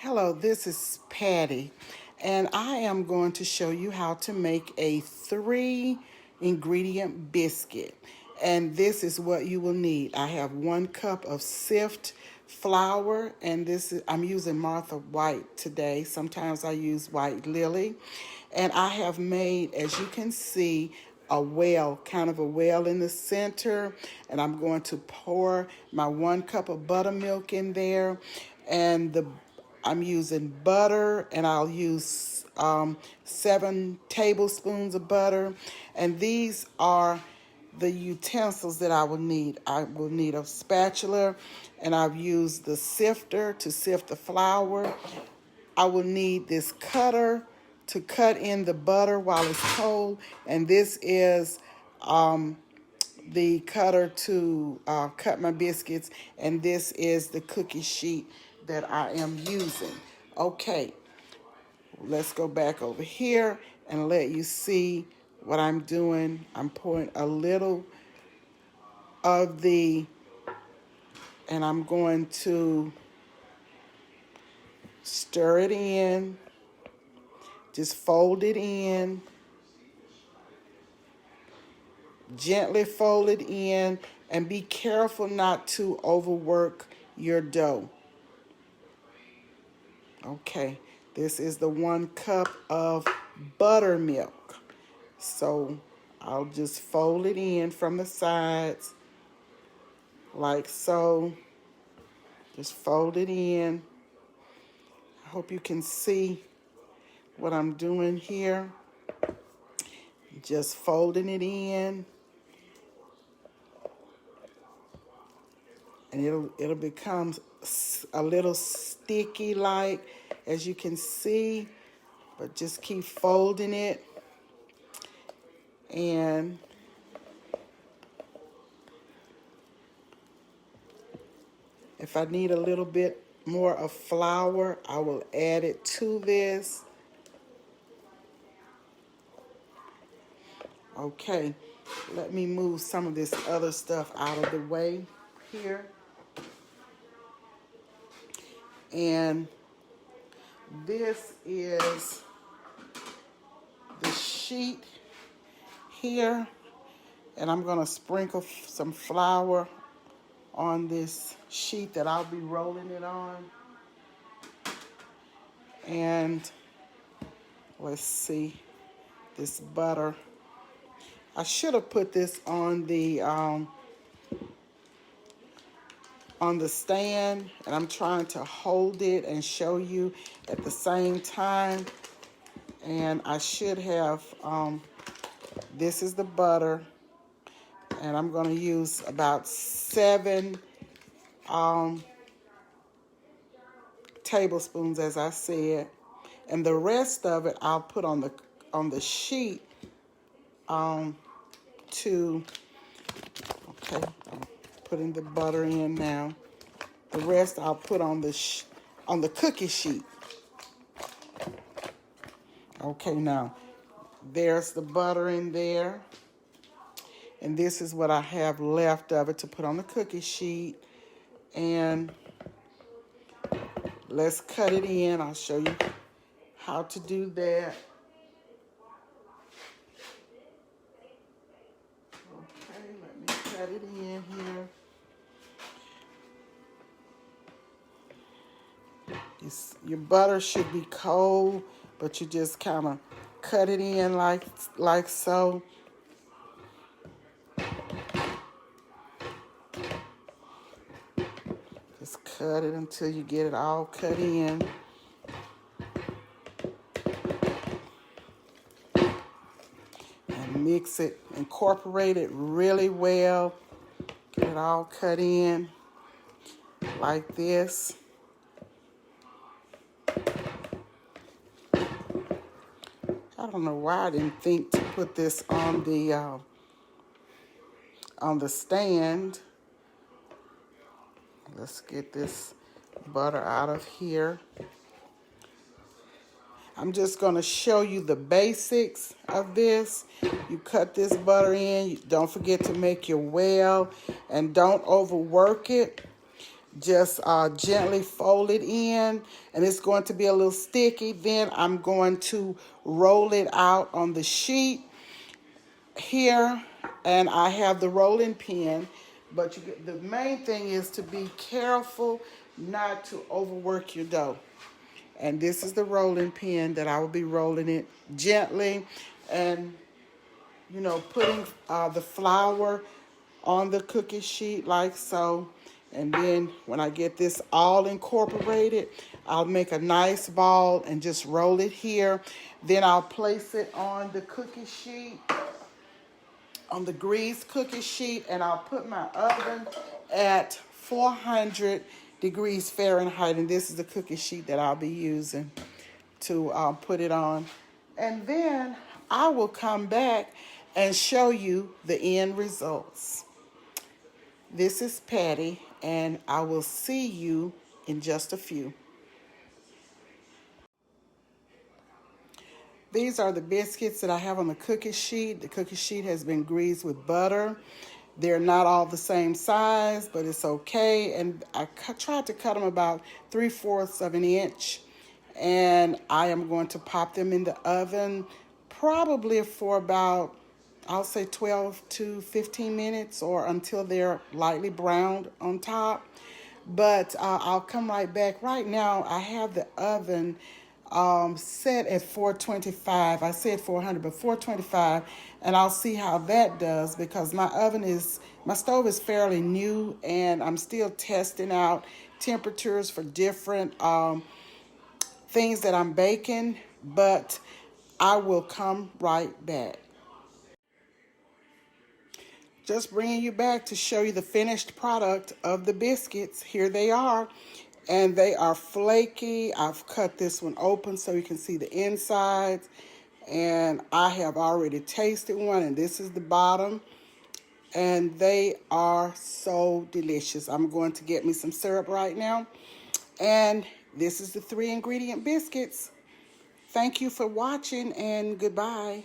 Hello, this is Patty, and I am going to show you how to make a 3-ingredient biscuit. And this is what you will need. I have 1 cup of sifted flour, and I'm using Martha White today. Sometimes I use White Lily. And I have made, as you can see, a well, kind of a well in the center, and I'm going to pour my 1 cup of buttermilk in there, and I'm using butter, and I'll use 7 tablespoons of butter, and these are the utensils that I will need. I will need a spatula, and I've used the sifter to sift the flour. I will need this cutter to cut in the butter while it's cold, and this is the cutter to cut my biscuits, and this is the cookie sheet that I am using. Okay, let's go back over here and let you see what I'm doing. I'm pouring a little of and I'm going to stir it in. Just fold it in, gently fold it in, and be careful not to overwork your dough. Okay, this is the 1 cup of buttermilk. So I'll just fold it in from the sides, like so. Just fold it in. I hope you can see what I'm doing here. Just folding it in, and it'll become a little sticky, like, as you can see, but just keep folding it. And if I need a little bit more of flour, I will add it to this. Okay, let me move some of this other stuff out of the way here. And this is the sheet here, and I'm going to sprinkle some flour on this sheet that I'll be rolling it on. And let's see, this butter. I should have put this on the stand, and I'm trying to hold it and show you at the same time. And I should have, this is the butter, and I'm going to use about 7 tablespoons, as I said, and the rest of it I'll put on the sheet. Okay, I'm putting the butter in now. The rest I'll put on the cookie sheet. Okay, now there's the butter in there, and this is what I have left of it to put on the cookie sheet. And let's cut it in. I'll show you how to do that. Okay, let me cut it in here. Your butter should be cold, but you just kind of cut it in like so. Just cut it until you get it all cut in. And mix it, incorporate it really well. Get it all cut in like this. I don't know why I didn't think to put this on the stand. Let's get this butter out of here. I'm just going to show you the basics of this. You cut this butter in. Don't forget to make your well, and don't overwork it. Just gently fold it in, and it's going to be a little sticky. Then I'm going to roll it out on the sheet here, and I have the rolling pin. But the main thing is to be careful not to overwork your dough. And this is the rolling pin that I will be rolling it gently, and putting the flour on the cookie sheet like so. And then when I get this all incorporated, I'll make a nice ball and just roll it here. Then I'll place it on the cookie sheet, on the greased cookie sheet, and I'll put my oven at 400 degrees Fahrenheit. And this is the cookie sheet that I'll be using to put it on. And then I will come back and show you the end results. This is Patty, and I will see you in just a few. These are the biscuits that I have on the cookie sheet. The cookie sheet has been greased with butter. They're not all the same size, but it's okay. And I tried to cut them about 3/4 of an inch. And I am going to pop them in the oven probably for about, I'll say 12 to 15 minutes, or until they're lightly browned on top. But I'll come right back. Right now, I have the oven set at 425. I said 400, but 425. And I'll see how that does, because my stove is fairly new, and I'm still testing out temperatures for different things that I'm baking. But I will come right back. Just bringing you back to show you the finished product of the biscuits. Here they are, and they are flaky. I've cut this one open so you can see the insides, and I have already tasted one, and this is the bottom, and they are so delicious. I'm going to get me some syrup right now, and this is the 3-ingredient biscuits. Thank you for watching, and goodbye.